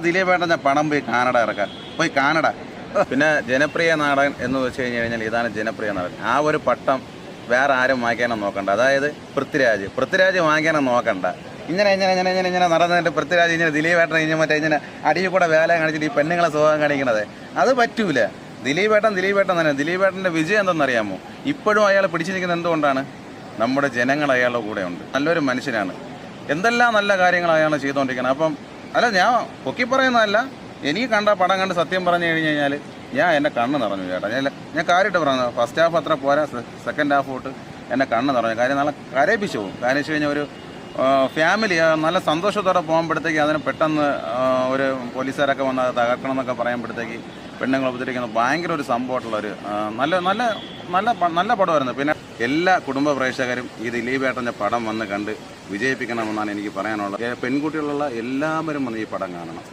ദിലീപേട്ടൻ ഞാൻ പണം പോയി കാനഡ ഇറക്കാൻ പോയി കാനഡ. പിന്നെ ജനപ്രിയ നാടൻ എന്ന് വെച്ച് കഴിഞ്ഞാൽ ഇതാണ് ജനപ്രിയ നാടൻ. ആ ഒരു പട്ടം വേറെ ആരും വാങ്ങിക്കാനും നോക്കണ്ട. അതായത് പൃഥ്വിരാജ് വാങ്ങിക്കാനും നോക്കണ്ട. ഇങ്ങനെ നടന്നിട്ട് പൃഥ്വിരാജ് ഇങ്ങനെ ദിലീപേട്ടൻ ഇങ്ങനെ അടിയിൽ കൂടെ വേല കാണിച്ചിട്ട് ഈ പെണ്ണുങ്ങളെ സുഖം കാണിക്കണത് അത് പറ്റൂല. ദിലീപേട്ടൻ തന്നെ. ദിലീപേട്ടൻ്റെ വിജയം എന്തെന്നറിയാമോ? ഇപ്പോഴും അയാൾ പിടിച്ചു നിൽക്കുന്നത് എന്തുകൊണ്ടാണ്? നമ്മുടെ ജനങ്ങൾ അയാളുടെ കൂടെ ഉണ്ട്. നല്ലൊരു മനുഷ്യനാണ്. എന്തെല്ലാം നല്ല കാര്യങ്ങൾ അയാൾ ചെയ്തുകൊണ്ടിരിക്കുന്നത്. അപ്പം അല്ല, ഞാൻ പൊക്കി പറയുന്നതല്ല, എനിക്ക് കണ്ട പടം കണ്ട് സത്യം പറഞ്ഞു കഴിഞ്ഞാൽ എൻ്റെ കണ്ണ് നിറഞ്ഞു ചേട്ടാ. ഞാൻ കാര്യമായിട്ട് പറയുന്നത്, ഫസ്റ്റ് ഹാഫ് അത്ര പോരാ, സെക്കൻഡ് ഹാഫ് തൊട്ട് എൻ്റെ കണ്ണ് നിറഞ്ഞു. കാര്യം നല്ല കരയിപ്പിച്ചു പോകും. കാര്യം വെച്ച് കഴിഞ്ഞാൽ ഒരു ഫാമിലി നല്ല സന്തോഷത്തോടെ പോകുമ്പോഴത്തേക്ക് അതിന് പെട്ടെന്ന് ഒരു പോലീസുകാരൊക്കെ വന്ന് തകർക്കണം എന്നൊക്കെ പറയുമ്പോഴത്തേക്ക് പെണ്ണുങ്ങൾ ഉപദ്രവിക്കുന്നത് ഭയങ്കര ഒരു സംഭവമായിട്ടുള്ളൊരു നല്ല പടമായിരുന്നു. പിന്നെ എല്ലാ കുടുംബ പ്രേക്ഷകരും ഈ ദിലീപേട്ടൻ്റെ പടം വന്ന് കണ്ട് വിജയിപ്പിക്കണമെന്നാണ് എനിക്ക് പറയാനുള്ളത്. പെൺകുട്ടികളുള്ള എല്ലാവരും വന്ന് ഈ പടം കാണണം.